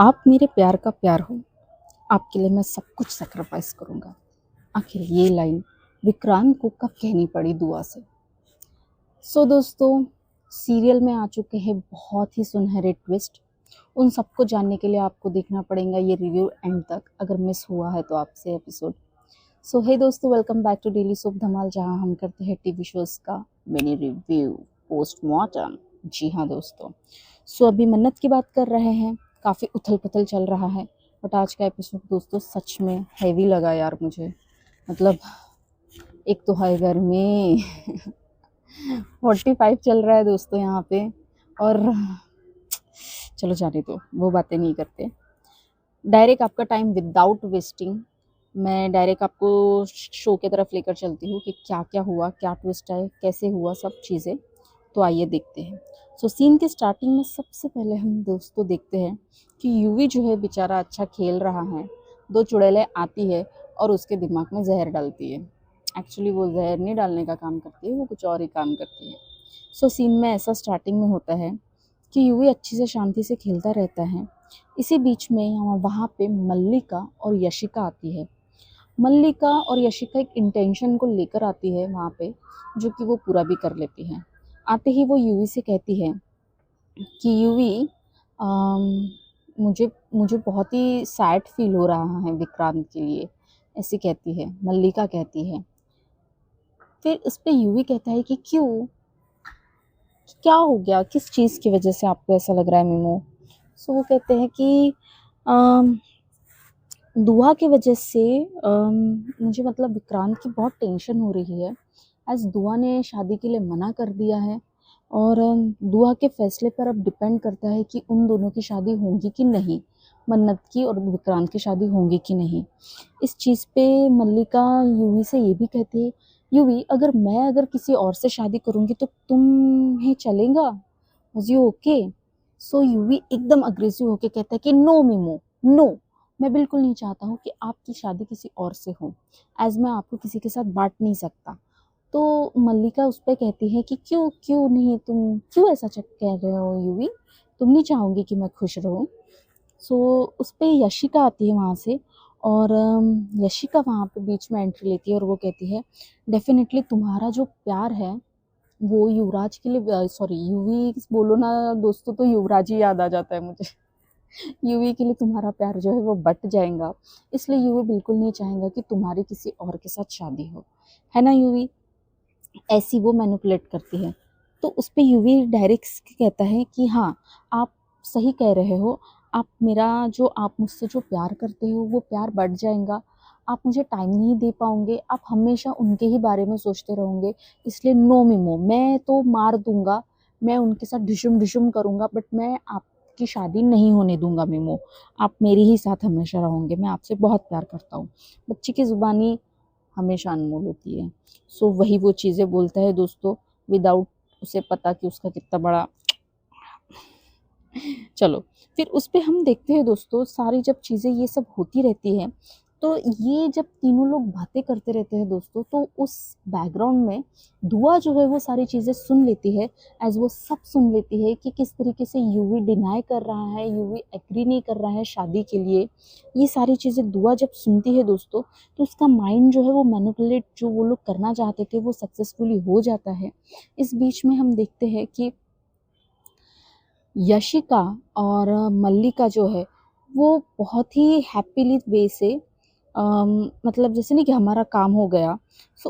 आप मेरे प्यार का प्यार हो, आपके लिए मैं सब कुछ सैक्रिफाइस करूँगा। आखिर ये लाइन विक्रांत को कब कहनी पड़ी दुआ से। दोस्तों, सीरियल में आ चुके हैं बहुत ही सुनहरे ट्विस्ट। उन सबको जानने के लिए आपको देखना पड़ेगा ये रिव्यू एंड तक, अगर मिस हुआ है तो आपसे एपिसोड। हे दोस्तों, welcome back to daily soap Dhamaal, जहां हम करते हैं टीवी शोज़ का मिनी रिव्यू पोस्टमार्टम। जी हाँ दोस्तों, अभी मन्नत की बात कर रहे हैं। काफ़ी उथल-पुथल चल रहा है, बट आज का एपिसोड दोस्तों सच में हेवी लगा यार मुझे। मतलब एक तो है गर्मी 45 चल रहा है दोस्तों यहाँ पे, और चलो जाने दो, वो बातें नहीं करते। डायरेक्ट आपका टाइम विदाउट वेस्टिंग मैं डायरेक्ट आपको शो की तरफ लेकर चलती हूँ कि क्या-क्या हुआ, क्या ट्विस्ट है, कैसे हुआ सब चीज़ें। तो आइए देखते हैं। सीन के स्टार्टिंग में सबसे पहले हम दोस्तों देखते हैं कि यूवी जो है बेचारा अच्छा खेल रहा है। 2 चुड़ैलें आती है और उसके दिमाग में ज़हर डालती है। एक्चुअली वो ज़हर नहीं डालने का काम करती है, वो कुछ और ही काम करती है। सीन में ऐसा स्टार्टिंग में होता है कि यूवी अच्छी से शांति से खेलता रहता है। इसी बीच में वहाँ पे मल्लिका और यशिका आती है। मल्लिका और यशिका एक इंटेंशन को लेकर आती है वहाँ पे, जो कि वो पूरा भी कर लेती है। आते ही वो यूवी से कहती है कि यूवी, अम, मुझे मुझे बहुत ही सैड फील हो रहा है विक्रांत के लिए, ऐसी कहती है, मल्लिका कहती है। फिर उस पे यूवी कहता है कि क्यों, क्या हो गया, किस चीज़ की वजह से आपको ऐसा लग रहा है मीमो। वो कहते हैं कि अम, दुआ की वजह से मुझे मतलब विक्रांत की बहुत टेंशन हो रही है, एज़ दुआ ने शादी के लिए मना कर दिया है, और दुआ के फ़ैसले पर अब डिपेंड करता है कि उन दोनों की शादी होगी कि नहीं, मन्नत की और विक्रांत की शादी होगी कि नहीं। इस चीज़ पे मल्लिका यूवी से ये भी कहती है, यूवी अगर किसी और से शादी करूँगी तो तुम्हें चलेगा? Was you okay? यूवी एकदम अग्रेसिव होके कहता है कि नो मीमो, नो, मैं बिल्कुल नहीं चाहता हूँ कि आपकी शादी किसी और से हो, एज़ मैं आपको किसी के साथ बाँट नहीं सकता। तो मल्लिका उस पे कहती है कि क्यों क्यों नहीं, तुम क्यों ऐसा कह रहे हो यूवी? तुम नहीं चाहोगी कि मैं खुश रहूँ? उस पे यशिका आती है वहाँ से, और यशिका वहाँ पे बीच में एंट्री लेती है और वो कहती है, डेफ़िनेटली तुम्हारा जो प्यार है वो युवराज के लिए, सॉरी यूवी बोलो ना दोस्तों तो युवराज ही याद आ जाता है मुझे। यूवी के लिए तुम्हारा प्यार जो है वो बँट जाएगा, इसलिए यूवी बिल्कुल नहीं चाहेगा कि तुम्हारी किसी और के साथ शादी हो। है ना यूवी? ऐसी वो मैनिपुलेट करती है। तो उस पे यूवी डायरेक्ट कहता है कि हाँ, आप सही कह रहे हो। आप मुझसे जो प्यार करते हो वो प्यार बढ़ जाएगा। आप मुझे टाइम नहीं दे पाओगे, आप हमेशा उनके ही बारे में सोचते रहोगे। इसलिए नो मीमो, मैं तो मार दूँगा, मैं उनके साथ ढिशुम-ढिशुम करूँगा, बट मैं आपकी शादी नहीं होने दूँगा मीमो। आप मेरे ही साथ हमेशा रहोगे, मैं आपसे बहुत प्यार करता हूँ। बच्चे की ज़ुबानी हमेशा अनमोल होती है। वही वो चीज़ें बोलता है दोस्तों, विदाउट उसे पता कि उसका कितना बड़ा चलो, फिर उस पे हम देखते हैं दोस्तों, सारी जब चीज़ें ये सब होती रहती हैं, तो ये जब तीनों लोग बातें करते रहते हैं दोस्तों, तो उस बैकग्राउंड में दुआ जो है वो सारी चीज़ें सुन लेती है, एज़ वो सब सुन लेती है कि किस तरीके से यूवी डिनाई कर रहा है, यूवी एग्री नहीं कर रहा है शादी के लिए। ये सारी चीज़ें दुआ जब सुनती है दोस्तों, तो उसका माइंड जो है वो मैनिपुलेट जो वो लोग करना चाहते थे वो सक्सेसफुली हो जाता है। इस बीच में हम देखते हैं कि यशिका और मल्लिका जो है वो बहुत ही हैप्पीली वे से, मतलब जैसे नहीं कि हमारा काम हो गया,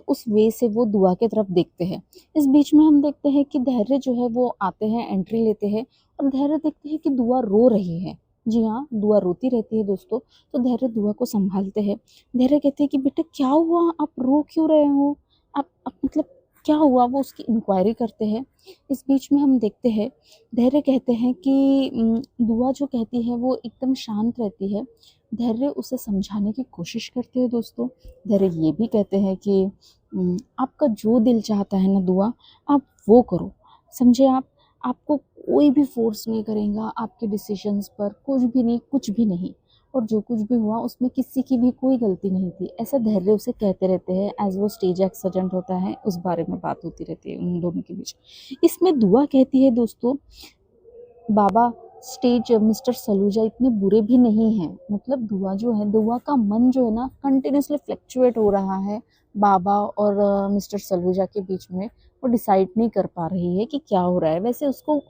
उस वे से वो दुआ की तरफ देखते हैं। इस बीच में हम देखते हैं कि धैर्य जो है वो आते हैं, एंट्री लेते हैं, और धैर्य देखते हैं कि दुआ रो रही है। जी हाँ, दुआ रोती रहती है दोस्तों, तो धैर्य दुआ को संभालते हैं। धैर्य कहते हैं कि बेटा क्या हुआ, आप रो क्यों रहे हो, आप मतलब क्या हुआ, वो उसकी इंक्वायरी करते हैं। इस बीच में हम देखते हैं, धैर्य कहते हैं कि दुआ जो कहती है वो एकदम शांत रहती है। धैर्य उसे समझाने की कोशिश करते हैं दोस्तों। धैर्य ये भी कहते हैं कि आपका जो दिल चाहता है ना दुआ, आप वो करो। समझे आप? आपको कोई भी फ़ोर्स नहीं करेगा आपके डिसीज़न्स पर, कुछ भी नहीं। और जो कुछ भी हुआ उसमें किसी की भी कोई गलती नहीं थी। ऐसा धैर्य उसे कहते रहते हैं, एज़ वो स्टेज एक्सीडेंट होता है, उस बारे में बात होती रहती है उन दोनों के बीच। इसमें दुआ कहती है दोस्तों, बाबा स्टेज मिस्टर सलूजा इतने बुरे भी नहीं हैं, मतलब दुआ जो है, दुआ का मन जो है ना कंटिन्यूसली फ्लक्चुएट हो रहा है बाबा और मिस्टर सलूजा के बीच में। वो डिसाइड नहीं कर पा रही है कि क्या हो रहा है। वैसे उसको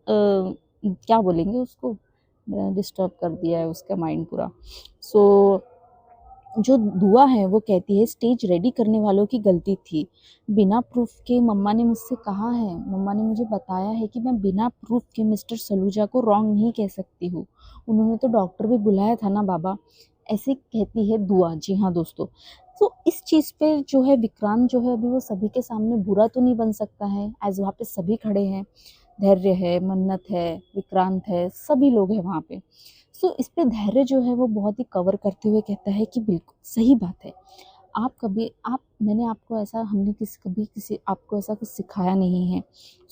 क्या बोलेंगे, उसको डिस्टर्ब कर दिया है उसका माइंड पूरा। सो जो दुआ है वो कहती है स्टेज रेडी करने वालों की गलती थी, बिना प्रूफ के मम्मा ने मुझसे कहा है, मम्मा ने मुझे बताया है कि मैं बिना प्रूफ के मिस्टर सलूजा को रॉन्ग नहीं कह सकती हूँ, उन्होंने तो डॉक्टर भी बुलाया था ना बाबा, ऐसे कहती है दुआ। जी हाँ दोस्तों, तो इस चीज़ पे जो है विक्रांत जो है अभी वो सभी के सामने बुरा तो नहीं बन सकता है, एज वहाँ पे सभी खड़े हैं, धैर्य है, मन्नत है, विक्रांत है, सभी लोग हैं वहाँ पे। सो इस पे धैर्य जो है वो बहुत ही कवर करते हुए कहता है कि बिल्कुल सही बात है, आप कभी आप मैंने आपको ऐसा हमने कभी किसी आपको ऐसा कुछ सिखाया नहीं है।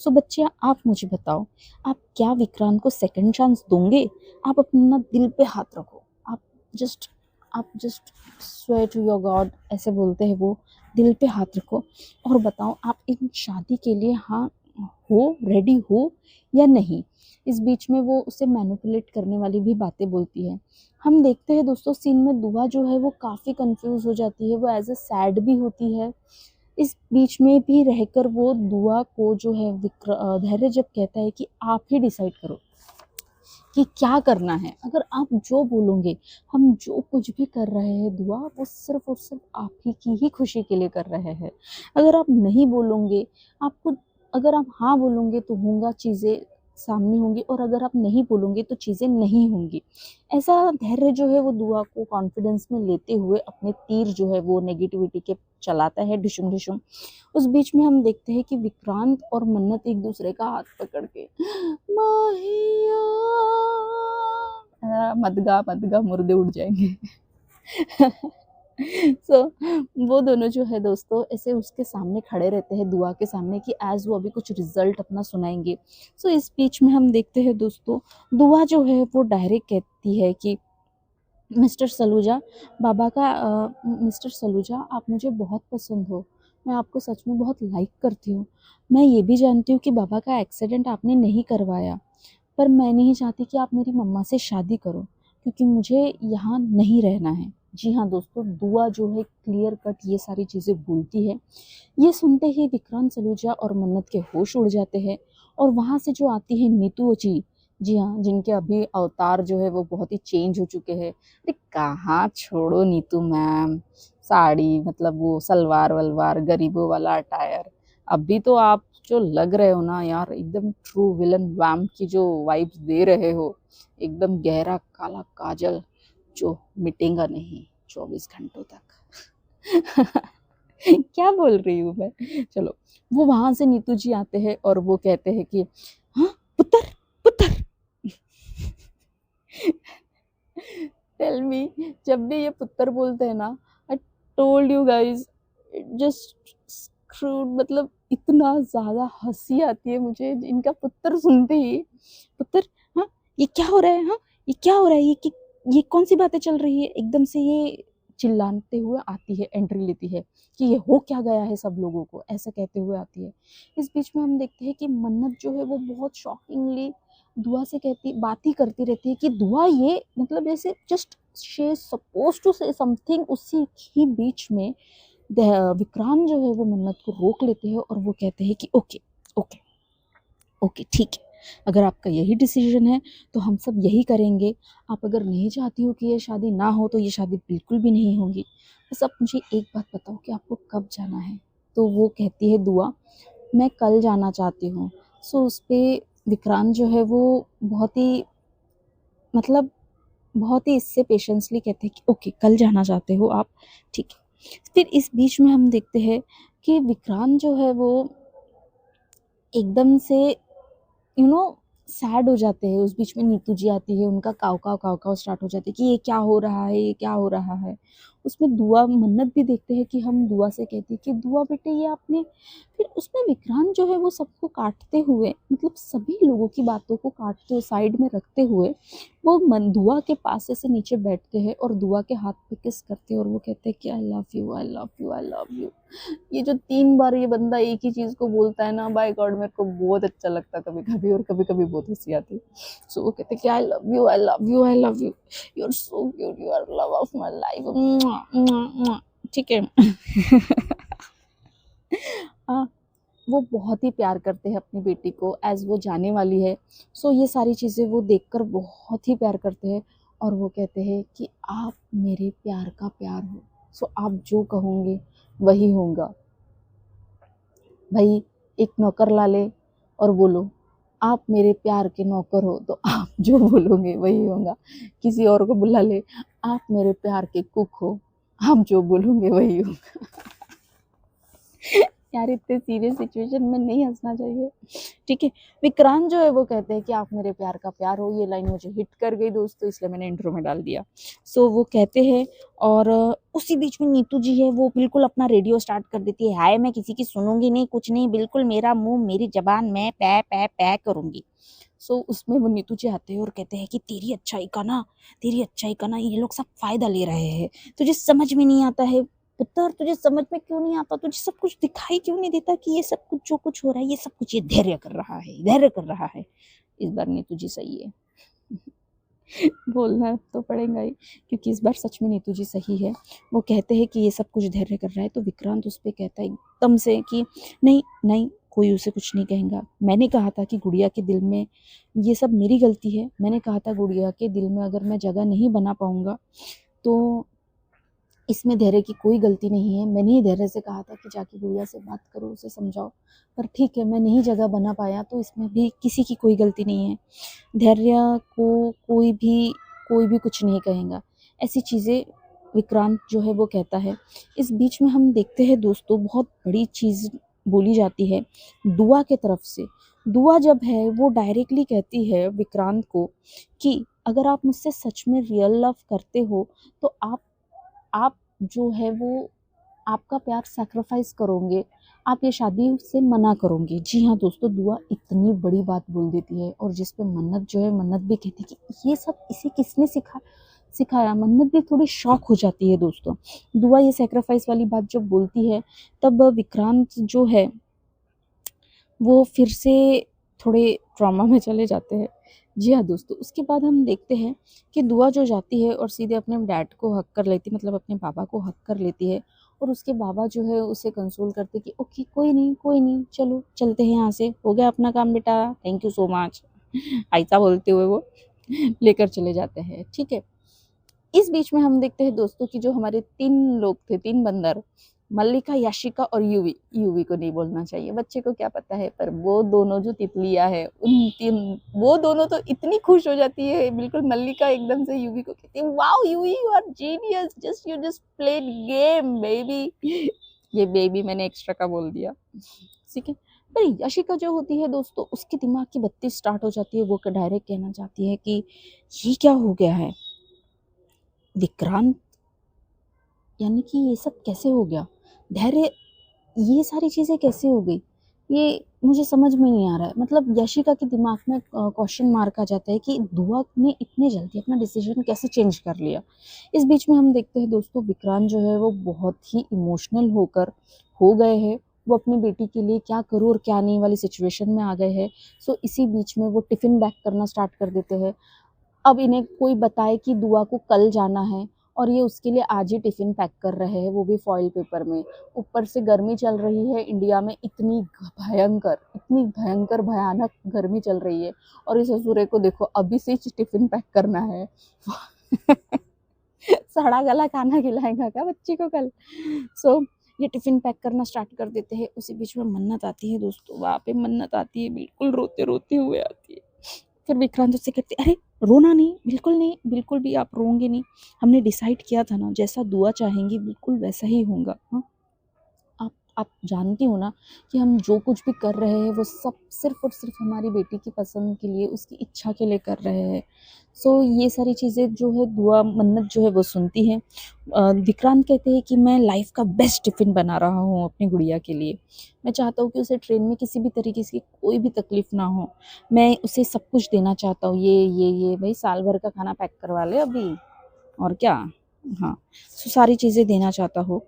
सो बच्चे आप मुझे बताओ, आप क्या विक्रांत को सेकंड चांस दोगे? आप अपना दिल पे हाथ रखो, जस्ट आप just swear to your god, ऐसे बोलते हैं वो, दिल पे हाथ रखो और बताओ आप इन शादी के लिए हाँ हो, रेडी हो या नहीं। इस बीच में वो उसे मैनिपुलेट करने वाली भी बातें बोलती है। हम देखते हैं दोस्तों सीन में दुआ जो है वो काफ़ी कंफ्यूज हो जाती है, वो एज अ सैड भी होती है। इस बीच में भी रहकर वो दुआ को जो है धैर्य जब कहता है कि आप ही डिसाइड करो कि क्या करना है, अगर आप जो बोलोगे, हम जो कुछ भी कर रहे हैं दुआ, वो सिर्फ और सिर्फ आप ही की ही खुशी के लिए कर रहे हैं। अगर आप नहीं बोलोगे, आपको अगर आप हाँ बोलोगे तो होगा, चीज़ें सामने होंगी, और अगर आप नहीं बोलोगे तो चीज़ें नहीं होंगी। ऐसा धैर्य जो है वो दुआ को कॉन्फिडेंस में लेते हुए अपने तीर जो है वो नेगेटिविटी के चलाता है ढिशुम ढिशुम। उस बीच में हम देखते हैं कि विक्रांत और मन्नत एक दूसरे का हाथ पकड़ के माहिया मत गा मुर्दे उड़ जाएंगे। सो वो दोनों जो है दोस्तों ऐसे उसके सामने खड़े रहते हैं दुआ के सामने कि एज वो अभी कुछ रिजल्ट अपना सुनाएंगे। सो इस बीच में हम देखते हैं दोस्तों दुआ जो है वो डायरेक्ट कहती है कि मिस्टर सलूजा मिस्टर सलूजा आप मुझे बहुत पसंद हो, मैं आपको सच में बहुत लाइक करती हूँ। मैं ये भी जानती हूँ कि बाबा का एक्सीडेंट आपने नहीं करवाया, पर मैं नहीं चाहती कि आप मेरी मम्मा से शादी करो, क्योंकि मुझे यहाँ नहीं रहना है। जी हाँ दोस्तों, दुआ जो है क्लियर कट ये सारी चीज़ें बोलती है। ये सुनते ही विक्रांत सलूजा और मन्नत के होश उड़ जाते हैं, और वहाँ से जो आती है नीतू जी हाँ, जिनके अभी अवतार जो है वो बहुत ही चेंज हो चुके हैं। अरे कहाँ, छोड़ो नीतू मैम, साड़ी मतलब वो सलवार वलवार गरीबों वाला अटायर, अभी तो आप जो लग रहे हो ना यार, एकदम ट्रू विलन वैम्प की जो वाइब्स दे रहे हो, एकदम गहरा काला काजल जो मिटेगा नहीं 24 घंटों तक। क्या बोल रही हूँ मैं। चलो, वो वहां से नीतू जी आते हैं और वो कहते हैं कि हाँ पुत्र पुत्र। टेल मी, जब भी ये पुत्र बोलते हैं ना, I told you guys, just screwed, मतलब इतना ज्यादा हंसी आती है मुझे इनका पुत्र सुनते ही। पुत्र, हाँ ये क्या हो रहा है, हाँ ये क्या हो रहा है, ये कौन सी बातें चल रही है, एकदम से ये चिल्लाते हुए आती है, एंट्री लेती है कि ये हो क्या गया है सब लोगों को, ऐसा कहते हुए आती है। इस बीच में हम देखते हैं कि मन्नत जो है वो बहुत शॉकिंगली दुआ से कहती बात ही करती रहती है कि दुआ ये मतलब जैसे just she is suppose to say something. उसी ही बीच में विक्रांत जो है वो मन्नत को रोक लेते हैं और वो कहते हैं कि ओके ओके ओके ठीक है, अगर आपका यही डिसीजन है तो हम सब यही करेंगे। आप अगर नहीं चाहती हो कि ये शादी ना हो तो ये शादी बिल्कुल भी नहीं होगी। बस आप मुझे एक बात बताओ कि आपको कब जाना है। तो वो कहती है दुआ, मैं कल जाना चाहती हूँ। सो उस पर विक्रांत जो है वो बहुत ही मतलब बहुत ही इससे पेशेंसली कहते हैं कि ओके कल जाना चाहते हो आप, ठीक है। फिर इस बीच में हम देखते हैं कि विक्रांत जो है वो एकदम से सैड हो जाते हैं। उस बीच में नीतू जी आती है, उनका काव काव स्टार्ट हो जाती है कि ये क्या हो रहा है, ये क्या हो रहा है। उसमें दुआ मन्नत भी देखते हैं कि हम दुआ से कहते हैं कि दुआ बेटे ये आपने। फिर उसमें विक्रांत जो है वो सबको काटते हुए, मतलब सभी लोगों की बातों को काटते हुए साइड में रखते हुए वो दुआ के पास ऐसे नीचे बैठते हैं और दुआ के हाथ पे किस करते हैं और वो कहते हैं कि I love you, I love you, I love you. ये जो 3 बार ये बंदा एक ही चीज को बोलता है ना, बाय गॉड मेरे को बहुत अच्छा लगता है कभी कभी, और कभी कभी बहुत हंसी आती है। सो वो कहते हैं कि I love you, I love you, I love you, you are so cute, you are love of my life. ठीक है। हाँ, वो बहुत ही प्यार करते हैं अपनी बेटी को एज वो जाने वाली है। सो ये सारी चीज़ें वो देखकर बहुत ही प्यार करते हैं और वो कहते हैं कि आप मेरे प्यार का प्यार हो, सो आप जो कहोगे वही होगा। भाई एक नौकर ला ले और बोलो आप मेरे प्यार के नौकर हो, तो आप जो बोलोगे वही होगा। किसी और को बुला ले, आप मेरे प्यार के कुक हो, आप जो बोलोगे वही होगा। यार इतने सीरियस सिचुएशन में नहीं हंसना चाहिए, ठीक है। विक्रांत जो है वो कहते हैं कि आप मेरे प्यार का प्यार हो। ये लाइन मुझे हिट कर गई दोस्तों, इसलिए मैंने इंट्रो में डाल दिया। सो वो कहते हैं और उसी बीच में नीतू जी है वो बिल्कुल अपना रेडियो स्टार्ट कर देती है। हाय मैं किसी की सुनूंगी नहीं, कुछ नहीं, बिल्कुल मेरा मुंह मेरी जबान, मैं पै पै पै करूंगी। सो उसमें वो नीतू जी आते हैं और कहते हैं कि तेरी अच्छाई का ना ये लोग सब फायदा ले रहे हैं। तुझे समझ में नहीं आता है पुत्र, तुझे समझ में क्यों नहीं आता, तुझे सब कुछ दिखाई क्यों नहीं देता कि ये सब कुछ जो कुछ हो रहा है ये सब कुछ ये धैर्य कर रहा है, धैर्य कर रहा है। इस बार नीतू जी सही है। बोलना तो पड़ेगा ही, क्योंकि इस बार सच में नीतू जी सही है। वो कहते हैं कि ये सब कुछ धैर्य कर रहा है, तो विक्रांत उस पर कहता है एकदम से कि नहीं नहीं, कोई उसे कुछ नहीं कहेगा। मैंने कहा था कि गुड़िया के दिल में ये सब मेरी गलती है, मैंने कहा था गुड़िया के दिल में अगर मैं जगह नहीं बना पाऊंगा तो इसमें धैर्य की कोई गलती नहीं है। मैंने ही धैर्य से कहा था कि जाके गुड़िया से बात करो, उसे समझाओ, पर ठीक है मैं नहीं जगह बना पाया तो इसमें भी किसी की कोई गलती नहीं है। धैर्य को कोई भी कुछ नहीं कहेगा, ऐसी चीज़ें विक्रांत जो है वो कहता है। इस बीच में हम देखते हैं दोस्तों बहुत बड़ी चीज़ बोली जाती है दुआ के तरफ से। दुआ जब है वो डायरेक्टली कहती है विक्रांत को कि अगर आप मुझसे सच में रियल लव करते हो तो आप जो है वो आपका प्यार सैक्रिफाइस करोगे, आप ये शादी से मना करोगे। जी हाँ दोस्तों, दुआ इतनी बड़ी बात बोल देती है और जिस पे मन्नत जो है, मन्नत भी कहती है कि ये सब इसे किसने सिखाया। मन्नत भी थोड़ी शॉक हो जाती है दोस्तों। दुआ ये सैक्रिफाइस वाली बात जब बोलती है तब विक्रांत जो है वो फिर से थोड़े ट्रॉमा में चले जाते हैं। जी हाँ दोस्तों, उसके बाद हम देखते हैं कि दुआ जो जाती है और सीधे अपने डैड को हक कर लेती, मतलब अपने पापा को हक कर लेती है और उसके बाबा जो है उसे कंसोल करते कि ओके कोई नहीं चलो चलते हैं यहाँ से, हो गया अपना काम बेटा, थैंक यू सो मच, ऐसा बोलते हुए वो लेकर चले जाते हैं, ठीक है। इस बीच में हम देखते हैं दोस्तों कि जो हमारे 3 लोग थे, 3 बंदर, मल्लिका, याशिका और यूवी। यूवी को नहीं बोलना चाहिए, बच्चे को क्या पता है, पर वो दोनों जो तितलियां हैं उन 3, वो दोनों तो इतनी खुश हो जाती है। बिल्कुल मल्लिका एकदम से यूवी को कहती है wow Yuvi you are genius, you just played game baby. ये बेबी मैंने एक्स्ट्रा का बोल दिया, ठीक है। पर याशिका जो होती है दोस्तों, उसके दिमाग की बत्ती स्टार्ट हो जाती है। वो डायरेक्ट कहना चाहती है कि ये क्या हो गया है विक्रांत, यानी कि ये सब कैसे हो गया, धैर्य ये सारी चीज़ें कैसे हो गई, ये मुझे समझ में नहीं आ रहा है। मतलब यशिका के दिमाग में क्वेश्चन मार्क आ जाता है कि दुआ ने इतने जल्दी अपना डिसीजन कैसे चेंज कर लिया। इस बीच में हम देखते हैं दोस्तों विक्रांत जो है वो बहुत ही इमोशनल होकर हो गए हैं। वो अपनी बेटी के लिए क्या करूँ और क्या नहीं वाली सिचुएशन में आ गए हैं। सो इसी बीच में वो टिफ़िन पैक करना स्टार्ट कर देते हैं। अब इन्हें कोई बताए कि दुआ को कल जाना है और ये उसके लिए आज ही टिफ़िन पैक कर रहे हैं, वो भी फॉइल पेपर में। ऊपर से गर्मी चल रही है इंडिया में, इतनी भयंकर भयानक गर्मी चल रही है और इस ससुरे को देखो अभी से टिफ़िन पैक करना है। सड़ा गला खाना खिलाएगा क्या बच्ची को कल। सो ये टिफ़िन पैक करना स्टार्ट कर देते हैं। उसी बीच में मन्नत आती है दोस्तों, वहाँ पे मन्नत आती है, बिल्कुल रोते रोते हुए आती है। फिर विक्रांत उससे कहते अरे रोना नहीं, बिल्कुल भी आप रोंगे नहीं, हमने डिसाइड किया था ना, जैसा दुआ चाहेंगी बिल्कुल वैसा ही होगा। हाँ, आप आप जानती हो ना कि हम जो कुछ भी कर रहे हैं वो सब सिर्फ़ और सिर्फ़ हमारी बेटी की पसंद के लिए, उसकी इच्छा के लिए कर रहे हैं। सो ये सारी चीज़ें जो है दुआ मन्नत जो है वो सुनती है। विक्रांत कहते हैं कि मैं लाइफ़ का बेस्ट टिफ़िन बना रहा हूँ अपनी गुड़िया के लिए। मैं चाहता हूँ कि उसे ट्रेन में किसी भी तरीके की कोई भी तकलीफ़ ना हो। मैं उसे सब कुछ देना चाहता हूँ, ये भई साल भर का खाना पैक करवा ले अभी, और क्या? हाँ, सो सारी चीज़ें देना चाहता हूँ।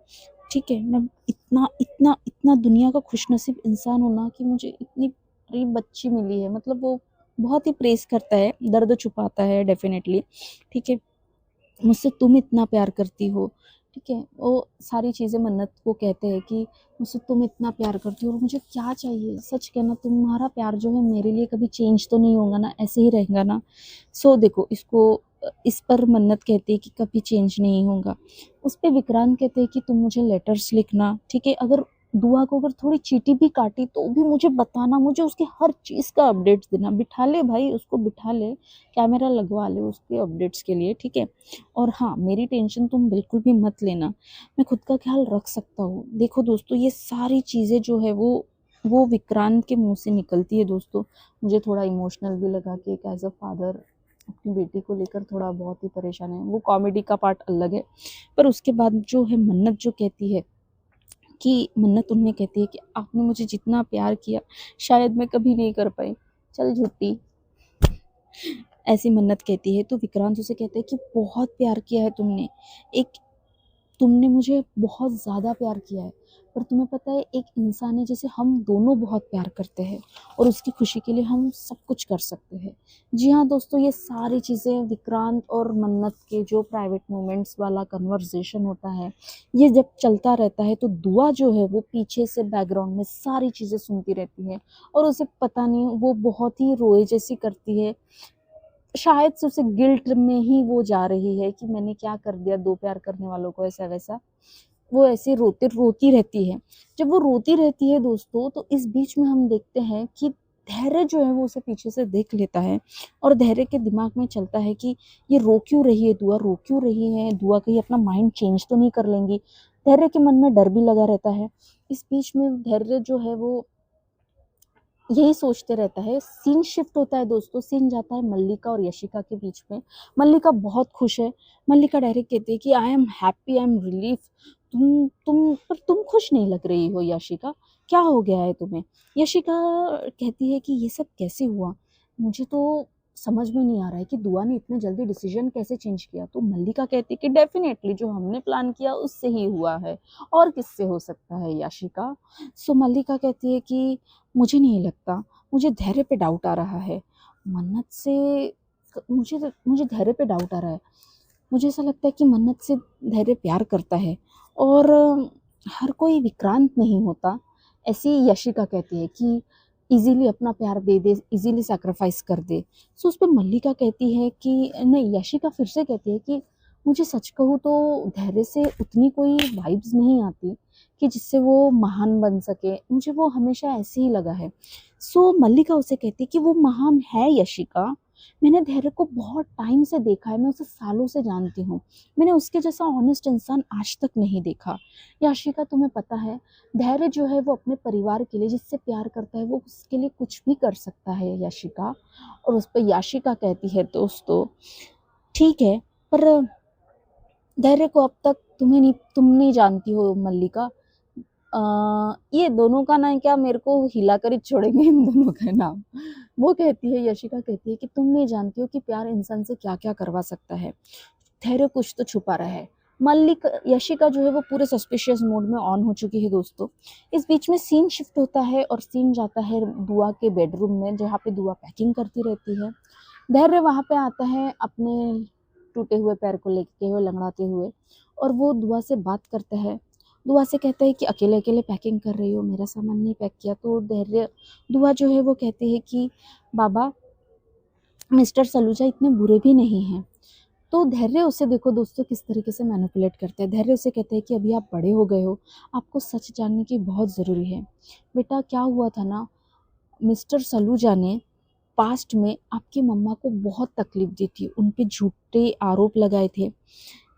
ठीक है, मैं इतना इतना इतना दुनिया का खुशनसीब इंसान हूँ ना कि मुझे इतनी प्यारी बच्ची मिली है। मतलब वो बहुत ही प्रेज़ करता है, दर्द छुपाता है डेफ़िनेटली, ठीक है। मुझसे तुम इतना प्यार करती हो, ठीक है। वो सारी चीज़ें मन्नत को कहते हैं कि मुझसे तुम इतना प्यार करती हो और मुझे क्या चाहिए? सच कहना, तुम्हारा प्यार जो है मेरे लिए कभी चेंज तो नहीं होगा ना? ऐसे ही रहेगा ना? सो देखो इसको इस पर मन्नत कहती है कि कभी चेंज नहीं होगा। उस पे विक्रांत कहते हैं कि तुम मुझे लेटर्स लिखना, ठीक है? अगर दुआ को अगर थोड़ी चींटी भी काटी तो भी मुझे बताना, मुझे उसकी हर चीज़ का अपडेट्स देना। बिठा ले भाई, उसको बिठा ले, कैमरा लगवा ले उसके अपडेट्स के लिए, ठीक है? और हाँ, मेरी टेंशन तुम बिल्कुल भी मत लेना, मैं खुद का ख़्याल रख सकता हूँ। देखो दोस्तों, ये सारी चीज़ें जो है वो विक्रांत के मुँह से निकलती है दोस्तों। मुझे थोड़ा इमोशनल भी लगा कि एक एज़ अ फ़ादर अपनी बेटी को लेकर थोड़ा बहुत ही परेशान है। वो कॉमेडी का पार्ट अलग है, पर उसके बाद जो है मन्नत जो कहती है कि मन्नत उन्हें कहती है कि आपने मुझे जितना प्यार किया, शायद मैं कभी नहीं कर पाई। चल झूठी, ऐसी मन्नत कहती है। तो विक्रांत उसे कहता है कि बहुत प्यार किया है तुमने। एक तुमने मुझे बहुत ज़्यादा प्यार किया है, पर तुम्हें पता है एक इंसान है जिसे हम दोनों बहुत प्यार करते हैं और उसकी खुशी के लिए हम सब कुछ कर सकते हैं। जी हाँ दोस्तों, ये सारी चीज़ें विक्रांत और मन्नत के जो प्राइवेट मोमेंट्स वाला कन्वर्सेशन होता है, ये जब चलता रहता है तो दुआ जो है वो पीछे से बैकग्राउंड में सारी चीज़ें सुनती रहती है और उसे पता नहीं वो बहुत ही रोए जैसी करती है। शायद से उसे गिल्ट में ही वो जा रही है कि मैंने क्या कर दिया 2 प्यार करने वालों को ऐसा-वैसा। वो ऐसे रोती रहती है। जब वो रोती रहती है दोस्तों, तो इस बीच में हम देखते हैं कि धैर्य जो है वो उसे पीछे से देख लेता है और धैर्य के दिमाग में चलता है कि ये रो क्यों रही है दुआ, रो क्यों रही है दुआ, कहीं अपना माइंड चेंज तो नहीं कर लेंगी। धैर्य के मन में डर भी लगा रहता है। इस बीच में धैर्य जो है वो यही सोचते रहता है। सीन शिफ्ट होता है दोस्तों, सीन जाता है मल्लिका और यशिका के बीच में। मल्लिका बहुत खुश है। मल्लिका डायरेक्ट कहती है कि I am happy, I am relief. तुम खुश नहीं लग रही हो यशिका, क्या हो गया है तुम्हें? यशिका कहती है कि ये सब कैसे हुआ? मुझे तो समझ में नहीं आ रहा है कि दुआ ने इतने जल्दी डिसीजन कैसे चेंज किया। तो मल्लिका कहती है कि डेफिनेटली जो हमने प्लान किया उससे ही हुआ है, और किससे हो सकता है यशिका? सो मल्लिका कहती है कि मुझे नहीं लगता, मुझे धैर्य पे डाउट आ रहा है। मन्नत से मुझे धैर्य पे डाउट आ रहा है। मुझे ऐसा लगता है कि मन्नत से धैर्य प्यार करता है और हर कोई विक्रांत नहीं होता। ऐसे ही यशिका कहती है कि ईज़िली अपना प्यार दे दे, ईज़िली सैक्रिफाइस कर दे। सो उस पे मल्लिका कहती है कि नहीं, यशिका फिर से कहती है कि मुझे सच कहूँ तो धैर्य से उतनी कोई वाइब्स नहीं आती कि जिससे वो महान बन सके। मुझे वो हमेशा ऐसे ही लगा है। सो मल्लिका उसे कहती है कि वो महान है यशिका। मैंने धैर्य को बहुत टाइम से देखा है, मैं उसे सालों से जानती हूँ। मैंने उसके जैसा ऑनेस्ट इंसान आज तक नहीं देखा। याशिका तुम्हें पता है, धैर्य जो है वो अपने परिवार के लिए जिससे प्यार करता है वो उसके लिए कुछ भी कर सकता है याशिका। और उस पर याशिका कहती है दोस्तों, ठीक है, पर धैर्य को अब तक तुम नहीं जानती हो मल्लिका। ये दोनों का ना क्या मेरे को हिला कर ही छोड़ेंगे इन दोनों का नाम। वो कहती है, यशिका कहती है कि तुम नहीं जानती हो कि प्यार इंसान से क्या-क्या करवा सकता है। धैर्य कुछ तो छुपा रहा है। यशिका जो है वो पूरे सस्पिशियस मोड में ऑन हो चुकी है दोस्तों। इस बीच में सीन शिफ्ट होता है और सीन जाता है दुआ के बेडरूम में, जहाँ पे दुआ पैकिंग करती रहती है। धैर्य वहाँ पे आता है अपने टूटे हुए पैर को लेके हुए लंगड़ाते हुए, और वो दुआ से बात करता है। दुआ से कहता है कि अकेले-अकेले पैकिंग कर रही हो, मेरा सामान नहीं पैक किया। तो दुआ जो है वो कहती है कि बाबा, मिस्टर सलूजा इतने बुरे भी नहीं हैं। तो धैर्य उसे देखो दोस्तों किस तरीके से मैनिपुलेट करता है। धैर्य उसे कहता है कि अभी आप बड़े हो गए हो, आपको सच जानने की बहुत ज़रूरी है। बेटा क्या हुआ था ना, मिस्टर सलूजा ने पास्ट में आपकी मम्मा को बहुत तकलीफ़ दी थी, उन पे झूठे आरोप लगाए थे।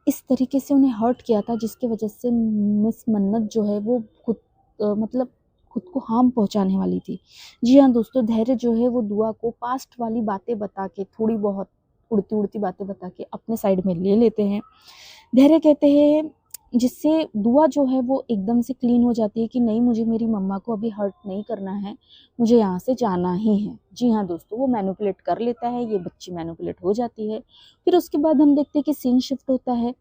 इस तरीके से उन्हें हर्ट किया था जिसकी वजह से मिस मन्नत जो है वो खुद मतलब खुद को हार्म पहुंचाने वाली थी। जी हाँ दोस्तों, धैर्य जो है वो दुआ को पास्ट वाली बातें बता के, थोड़ी बहुत उड़ती उड़ती बातें बता के अपने साइड में ले लेते हैं। धैर्य कहते हैं, जिससे दुआ जो है वो एकदम से क्लीन हो जाती है कि नहीं, मुझे मेरी मम्मा को अभी हर्ट नहीं करना है, मुझे यहाँ से जाना ही है। जी हाँ दोस्तों, वो मैनिपुलेट कर लेता है, ये बच्ची मैनिपुलेट हो जाती है। फिर उसके बाद हम देखते हैं कि सीन शिफ्ट होता है।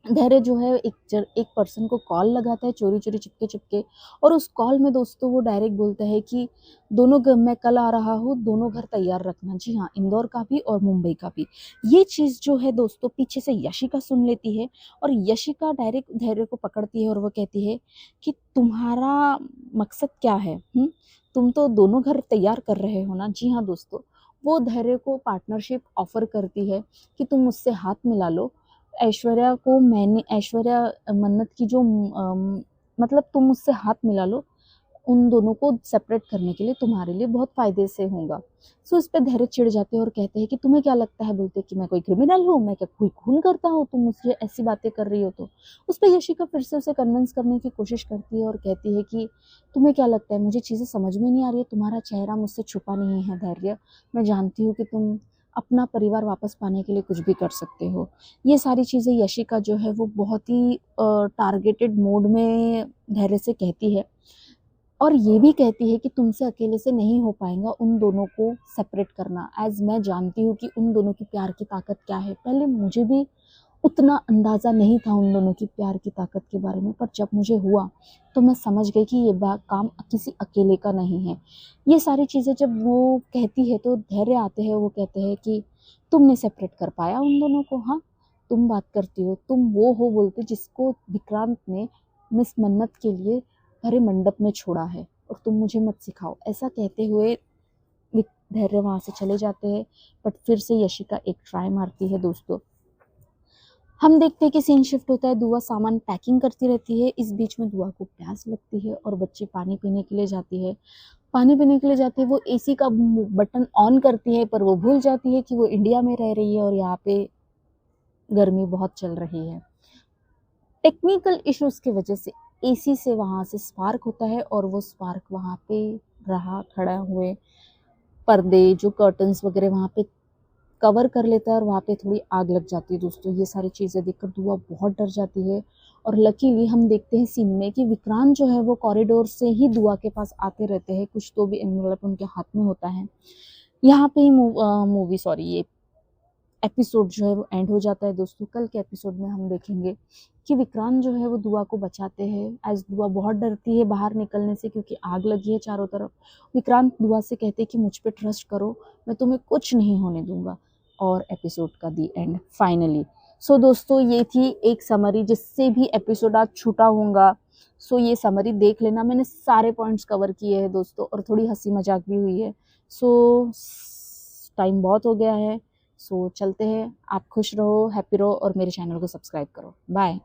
धैर्य जो है एक पर्सन को कॉल लगाता है चोरी चोरी, चुपके चुपके, और उस कॉल में दोस्तों वो डायरेक्ट बोलता है कि मैं कल आ रहा हूँ, दोनों घर तैयार रखना। जी हाँ, इंदौर का भी और मुंबई का भी। ये चीज़ जो है दोस्तों पीछे से यशिका सुन लेती है, और यशिका डायरेक्ट धैर्य को पकड़ती है और वो कहती है कि तुम्हारा मकसद क्या है? तुम तो दोनों घर तैयार कर रहे हो ना। जी हाँ दोस्तों, वो धैर्य को पार्टनरशिप ऑफर करती है कि तुम मुझसे हाथ मिला लो। ऐश्वर्या मन्नत की जो मतलब तुम मुझसे हाथ मिला लो, उन दोनों को सेपरेट करने के लिए तुम्हारे लिए बहुत फ़ायदे से होगा। सो इस पे धैर्य चिढ़ जाते हैं और कहते हैं कि तुम्हें क्या लगता है, बोलते हैं कि मैं कोई क्रिमिनल हूँ, मैं क्या कोई खून करता हूँ, तुम मुझसे ऐसी बातें कर रही हो तो। उस पे यशिका फिर से उसे कन्विंस करने की कोशिश करती है और कहती है कि तुम्हें क्या लगता है, मुझे चीज़ें समझ में नहीं आ रही है, तुम्हारा चेहरा मुझसे छुपा नहीं है धैर्य, मैं जानती हूँ कि तुम अपना परिवार वापस पाने के लिए कुछ भी कर सकते हो। ये सारी चीज़ें यशिका जो है वो बहुत ही टारगेटेड मोड में धैर्य से कहती है, और ये भी कहती है कि तुमसे अकेले से नहीं हो पाएगा उन दोनों को सेपरेट करना, एज़ मैं जानती हूँ कि उन दोनों की प्यार की ताकत क्या है। पहले मुझे भी उतना अंदाज़ा नहीं था उन दोनों की प्यार की ताकत के बारे में, पर जब मुझे हुआ तो मैं समझ गई कि ये काम किसी अकेले का नहीं है। ये सारी चीज़ें जब वो कहती है तो धैर्य आते हैं, वो कहते हैं कि तुमने सेपरेट कर पाया उन दोनों को? हाँ, तुम बात करती हो, तुम वो हो बोलते जिसको विक्रांत ने मिस मन्नत के लिए भरे मंडप में छोड़ा है, और तुम मुझे मत सिखाओ। ऐसा कहते हुए धैर्य वहाँ से चले जाते हैं। बट फिर से यशिका एक ट्राई मारती है दोस्तों। हम देखते हैं कि सीन शिफ्ट होता है, दुआ सामान पैकिंग करती रहती है। इस बीच में दुआ को प्यास लगती है और बच्ची पानी पीने के लिए जाती है। पानी पीने के लिए जाती है, वो एसी का बटन ऑन करती है, पर वो भूल जाती है कि वो इंडिया में रह रही है और यहाँ पे गर्मी बहुत चल रही है। टेक्निकल इश्यूज की वजह से एसी से वहाँ से स्पार्क होता है, और वो स्पार्क वहाँ पे रहा खड़ा हुए पर्दे, जो कर्टन्स वगैरह वहाँ पे कवर कर लेता है, और वहाँ पे थोड़ी आग लग जाती है दोस्तों। ये सारी चीज़ें देखकर दुआ बहुत डर जाती है, और लकीली हम देखते हैं सीन में कि विक्रांत जो है वो कॉरिडोर से ही दुआ के पास आते रहते हैं, कुछ तो भी एनवेलप उनके हाथ में होता है। यहाँ पे ही मूवी सॉरी ये एपिसोड जो है वो एंड हो जाता है दोस्तों। कल के एपिसोड में हम देखेंगे कि विक्रांत जो है वो दुआ को बचाते हैं, एज दुआ बहुत डरती है बाहर निकलने से क्योंकि आग लगी है चारों तरफ। विक्रांत दुआ से कहते हैं कि मुझ पे ट्रस्ट करो, मैं तुम्हें कुछ नहीं होने दूंगा, और एपिसोड का दी एंड फाइनली। सो दोस्तों, ये थी एक समरी, जिससे भी एपिसोड आज छूटा होगा सो ये समरी देख लेना। मैंने सारे पॉइंट्स कवर किए हैं दोस्तों, और थोड़ी हंसी मजाक भी हुई है। सो टाइम बहुत हो गया है, सो चलते हैं। आप खुश रहो, हैप्पी रहो, और मेरे चैनल को सब्सक्राइब करो। बाय।